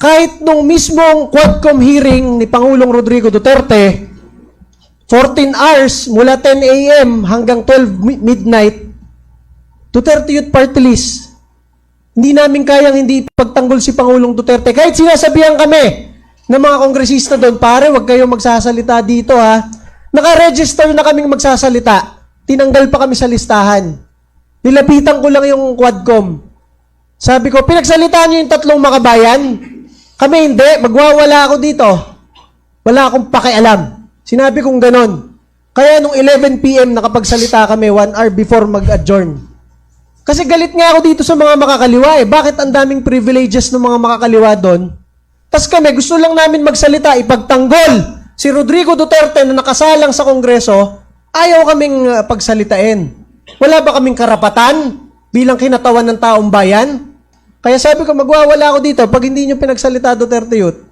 kahit nung mismong Quadcom hearing ni Pangulong Rodrigo Duterte, 14 hours mula 10 a.m. hanggang 12 midnight, Duterte Youth Party List. Hindi namin kayang hindi pagtanggol si Pangulong Duterte. Kahit sinasabihan kami ng mga kongresista doon, pare, huwag kayong magsasalita dito ha. Naka-register na kaming magsasalita. Tinanggal pa kami sa listahan. Nilapitan ko lang yung Quadcom. Sabi ko, pinagsalitaan niyo yung tatlong makabayan? Kami hindi, magwawala ako dito. Wala akong pakialam. Sinabi kong ganon. Kaya nung 11 p.m. nakapagsalita kami 1 hour before mag-adjourn. Kasi galit nga ako dito sa mga makakaliwa eh. Bakit ang daming privileges ng mga makakaliwa doon? Tapos kami, gusto lang namin magsalita, ipagtanggol si Rodrigo Duterte na nakasalang sa Kongreso, ayaw kaming pagsalitain. Wala ba kaming karapatan bilang kinatawan ng taong bayan? Kaya sabi ko, magwawala ako dito pag hindi nyo pinagsalita Duterte Youth.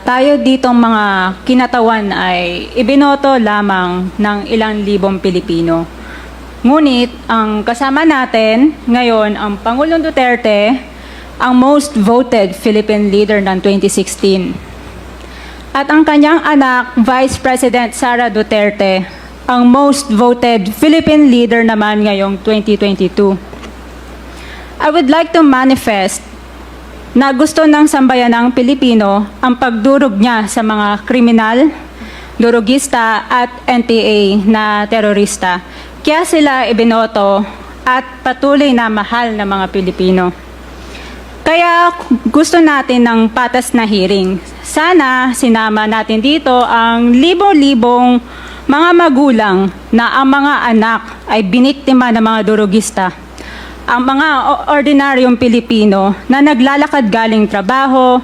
Tayo ditong mga kinatawan ay ibinoto lamang ng ilang libong Pilipino. Ngunit, ang kasama natin ngayon, ang Pangulong Duterte, ang most voted Philippine leader ng 2016. At ang kanyang anak, Vice President Sara Duterte, ang most voted Philippine leader naman ngayong 2022. I would like to manifest na gusto ng sambayanang Pilipino ang pagdurog niya sa mga kriminal, durugista at NPA na terorista. Kaya sila ibinoto at patuloy na mahal ng mga Pilipino. Kaya gusto natin ng patas na hearing. Sana sinama natin dito ang libo-libong mga magulang na ang mga anak ay biniktima ng mga durugista. Ang mga ordinaryong Pilipino na naglalakad galing trabaho,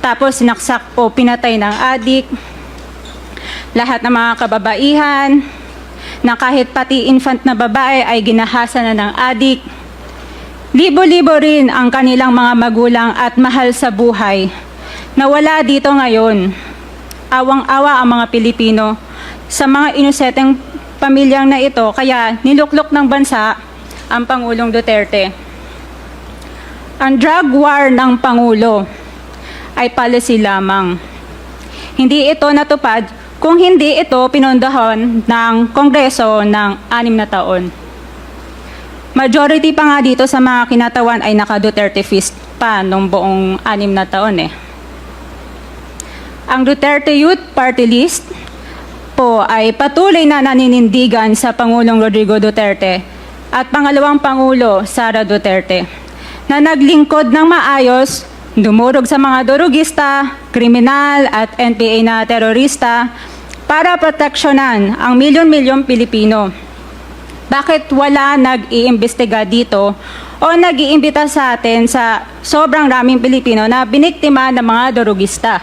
tapos sinaksak o pinatay ng adik, lahat ng mga kababaihan, na kahit pati infant na babae ay ginahasa na ng adik. Libo-libo rin ang kanilang mga magulang at mahal sa buhay na wala dito ngayon. Awang-awa ang mga Pilipino sa mga inosenteng pamilyang na ito, kaya niluklok ng bansa ang Pangulong Duterte. Ang drug war ng Pangulo ay policy lamang. Hindi ito natupad kung hindi ito pinondohan ng Kongreso ng 6 na taon. Majority pa nga dito sa mga kinatawan ay naka-Duterte fist pa nung buong 6 na taon eh. Ang Duterte Youth Party List po ay patuloy na naninindigan sa Pangulong Rodrigo Duterte at pangalawang Pangulo Sara Duterte na naglingkod ng maayos, dumurog sa mga durugista, kriminal at NPA na terorista para proteksyonan ang milyon-milyong Pilipino. Bakit wala nag-iimbestiga dito o nag-iimbita sa atin sa sobrang raming Pilipino na biniktima ng mga durugista?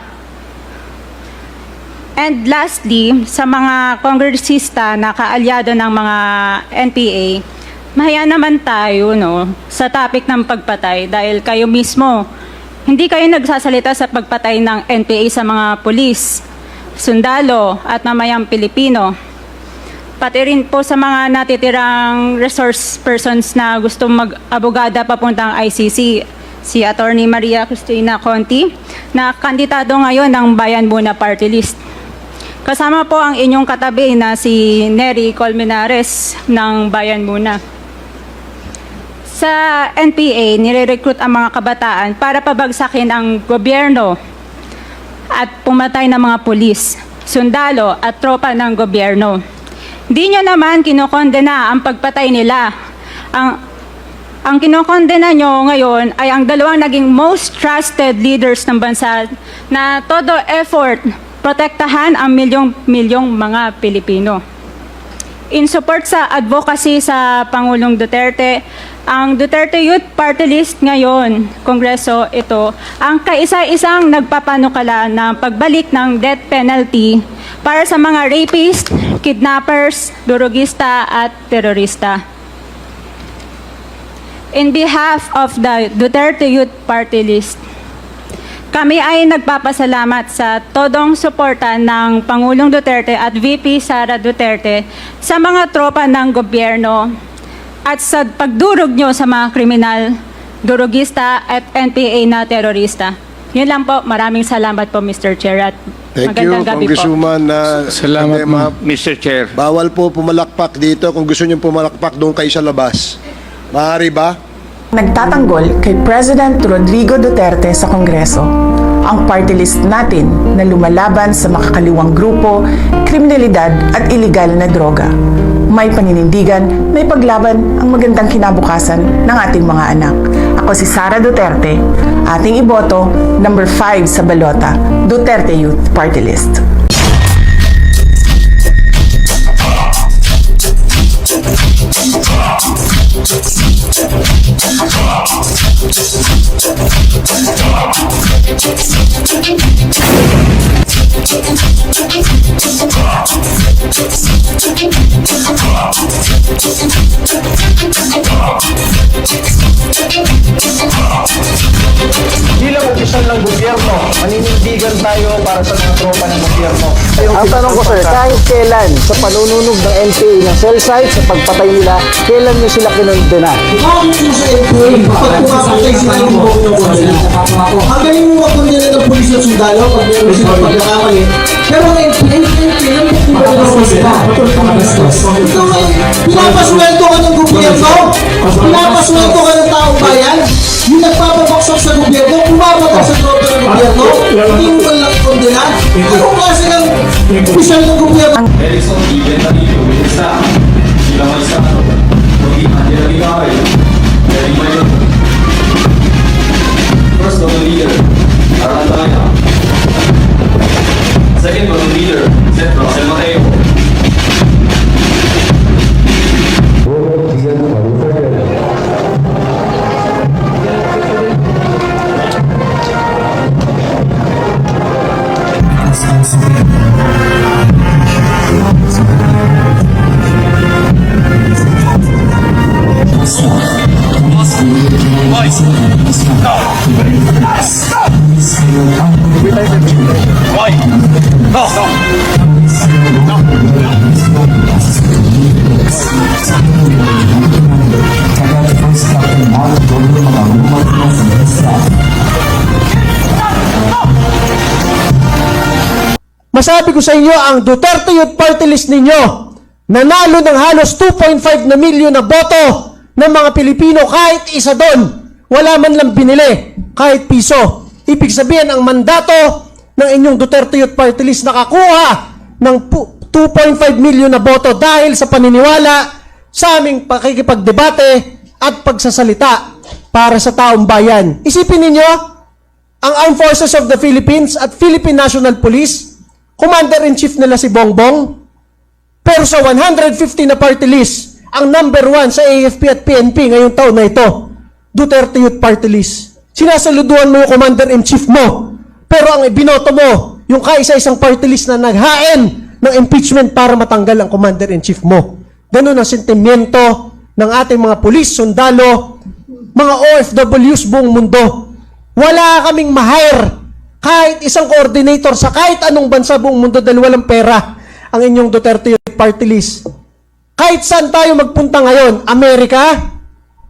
And lastly, sa mga kongresista na kaalyado ng mga NPA, mahaya naman tayo sa topic ng pagpatay dahil kayo mismo, hindi kayo nagsasalita sa pagpatay ng NPA sa mga pulis, sundalo at mamayang Pilipino. Pati rin po sa mga natitirang resource persons na gusto mag-abogada papuntang ICC, si Attorney Maria Cristina Conti, na kandidato ngayon ng Bayan Muna Party List. Kasama po ang inyong katabi na si Nery Colmenares ng Bayan Muna. Sa NPA, nire-recruit ang mga kabataan para pabagsakin ang gobyerno at pumatay ng mga pulis, sundalo at tropa ng gobyerno. Di nyo naman kinokondena ang pagpatay nila. Ang kinokondena nyo ngayon ay ang dalawang naging most trusted leaders ng bansa na todo effort protektahan ang milyong-milyong mga Pilipino. In support sa advocacy sa Pangulong Duterte, ang Duterte Youth Party List ngayon, Kongreso ito, ang kaisa-isang nagpapanukala ng pagbalik ng death penalty para sa mga rapist, kidnappers, durugista at terorista. In behalf of the Duterte Youth Party List, kami ay nagpapasalamat sa todong suporta ng Pangulong Duterte at VP Sara Duterte sa mga tropa ng gobyerno at sa pagdurog nyo sa mga kriminal, durugista at NPA na terorista. Yun lang po. Maraming salamat po, Mr. Chair. At Thank you, magandang gabi po. Congresswoman. Salamat, Tema. Mr. Chair. Bawal po pumalakpak dito. Kung gusto niyo pumalakpak, doon kayo sa labas. Maaari ba? Nagtatanggol kay President Rodrigo Duterte sa Kongreso ang party list natin na lumalaban sa makakaliwang grupo, kriminalidad at iligal na droga. May paninindigan na ipaglaban ang magandang kinabukasan ng ating mga anak. Ako si Sara Duterte, ating iboto, number 5 sa balota, Duterte Youth Party List. Bilang opisyal ng gobyerno, maninindigan tayo para sa mga tropa ng gobyerno. Ang tanong ko sir, kahit kailan sa panununog ng NPA ng cell site, sa pagpatay nila, kailan nyo sila kinondena? Bakit mo sa NPA, pag pumapatay sila yung buong ng kondena? Ang galing mo makondena ng pulis at sundalo pag meron sila pagkakamali. Pero ang NPA, ang pumapatay sila. Ikaw ay, pinapasweldo ka ng gobyerno? Pinapasweldo ka ng taong bayan? Yung nagpapabaksak sa gobyerno, pumapatay sa tropa ng gobyerno? Hindi mo man lang kondena? Anong klase ng opisyal ng gobyerno? Erickson Iben Danilo, Ministra, Sila Maisano, Rudy Angela Bigaway, Jerry Mayon. First Donor Leader, Aran Talaya. Second Donor Leader, Seth Rosel Mateo. Masabi ko sa inyo, ang Duterte Youth Party List ninyo, nanalo ng halos 2.5 na milyon na boto ng mga Pilipino kahit isa doon. Wala man lang binili, kahit piso. Ibig sabihin, ang mandato ng inyong Duterte Youth Party List nakakuha ng 2.5 milyon na boto dahil sa paniniwala sa aming pakikipagdebate at pagsasalita para sa taong bayan. Isipin ninyo, ang Armed Forces of the Philippines at Philippine National Police, Commander-in-Chief nila si Bongbong, pero sa 150 na party list, ang number 1 sa AFP at PNP ngayong taon na ito, Duterte Youth Party List. Sinasaluduan mo yung Commander-in-Chief mo, pero ang ibinoto mo, yung kaisa-isang party list na naghain ng impeachment para matanggal ang Commander-in-Chief mo. Ganun ang sentimiento ng ating mga pulis, sundalo, mga OFWs buong mundo. Wala kaming ma-hire kahit isang coordinator sa kahit anong bansa buong mundo dahil walang pera ang inyong Duterte Youth Party List. Kahit saan tayo magpunta ngayon, Amerika,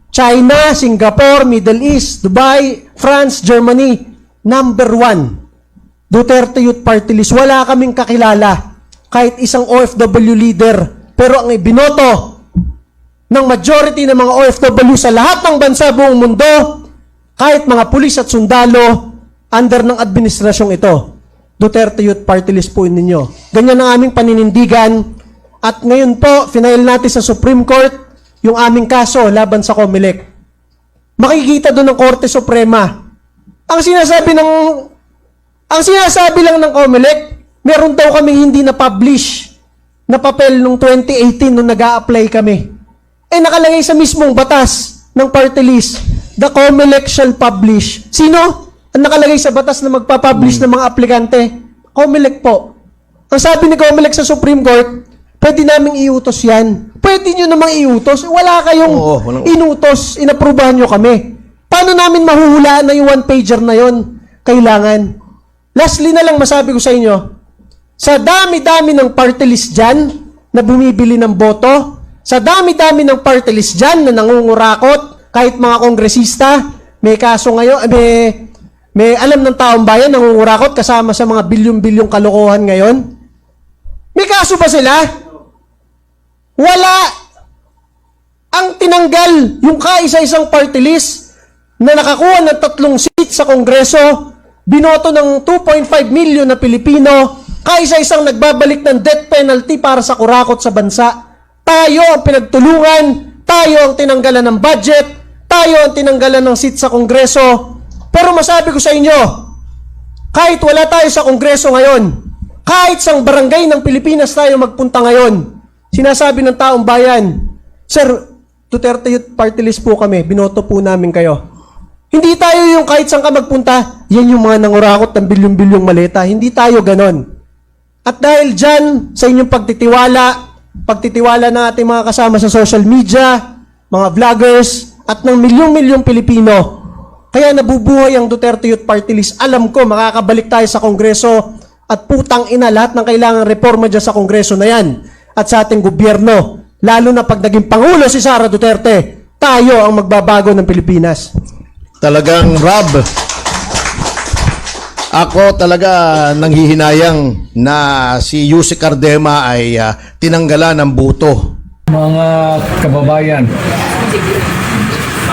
China, Singapore, Middle East, Dubai, France, Germany, number 1, Duterte Youth Party List. Wala kaming kakilala kahit isang OFW leader. Pero ang ibinoto ng majority ng mga OFW sa lahat ng bansa buong mundo, kahit mga pulis at sundalo, under ng administrasyong ito, Duterte Youth Party List po ninyo. Ganyan ang aming paninindigan. At ngayon po, final natin sa Supreme Court yung aming kaso laban sa COMELEC. Makikita doon ng Korte Suprema. Ang sinasabi lang ng COMELEC, meron daw kaming hindi na-publish na papel nung 2018 nung nag-a-apply kami. Eh nakalagay sa mismong batas ng party list, the COMELEC shall publish. Sino? Ang nakalagay sa batas na magpapublish ng mga aplikante? COMELEC po. Ang sabi ni COMELEC sa Supreme Court, pwede naming iutos yan. Pwede nyo namang iutos. Wala kayong inutos. Inaprubahan nyo kami. Paano namin mahuhulaan na yung one-pager na yon? Kailangan. Lastly na lang masabi ko sa inyo, sa dami-dami ng party list dyan na bumibili ng boto, sa dami-dami ng party list dyan na nangungurakot, kahit mga kongresista, may kaso ngayon, May alam ng taong bayan, nangungurakot kasama sa mga bilyong-bilyong kalokohan ngayon? May kaso ba sila? Wala. Ang tinanggal yung kaisa-isang party list na nakakuha ng 3 seats sa Kongreso, binoto ng 2.5 million na Pilipino, kaisa-isang nagbabalik ng death penalty para sa kurakot sa bansa. Tayo ang pinagtulungan, tayo ang tinanggalan ng budget, tayo ang tinanggalan ng seat sa Kongreso. Pero masabi ko sa inyo, kahit wala tayo sa Kongreso ngayon, kahit sa barangay ng Pilipinas tayo magpunta ngayon, sinasabi ng taong bayan, Sir, Duterte Youth Party List po kami, binoto po namin kayo. Hindi tayo yung kahit saan ka magpunta, yan yung mga nangurakot ng bilyong-bilyong maleta. Hindi tayo ganon. At dahil dyan, sa inyong pagtitiwala ng ating mga kasama sa social media, mga vloggers, at ng milyong-milyong Pilipino, kaya nabubuhay ang Duterte Youth Party List. Alam ko, makakabalik tayo sa Kongreso at putang ina lahat ng kailangang reforma dyan sa Kongreso na yan at sa ating gobyerno. Lalo na pag naging Pangulo si Sara Duterte, tayo ang magbabago ng Pilipinas. Talagang, Rob, ako talaga nanghihinayang na si Yusek Cardema ay tinanggalan ng buto. Mga kababayan,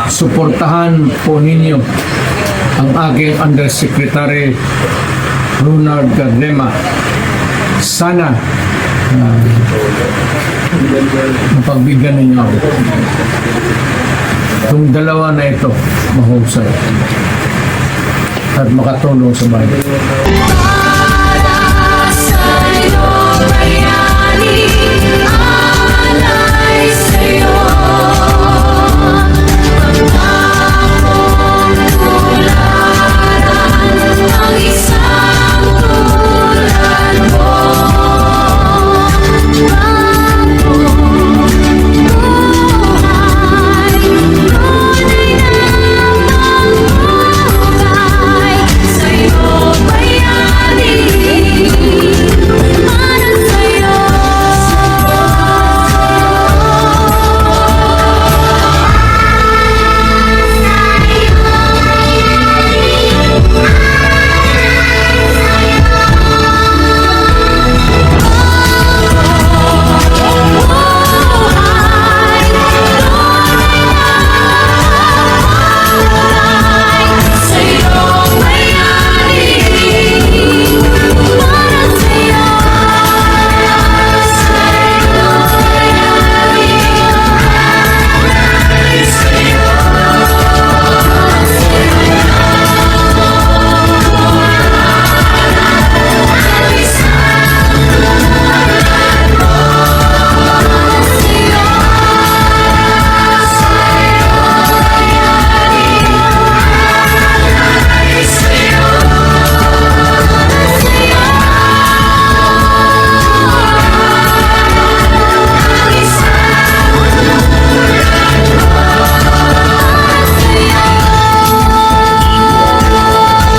suportahan po ninyo ang aking Undersecretary Ronald Cardema. Sana mapagbigyan ninyo ako. Itong dalawa na ito, mahusay at makatulong sa bayan.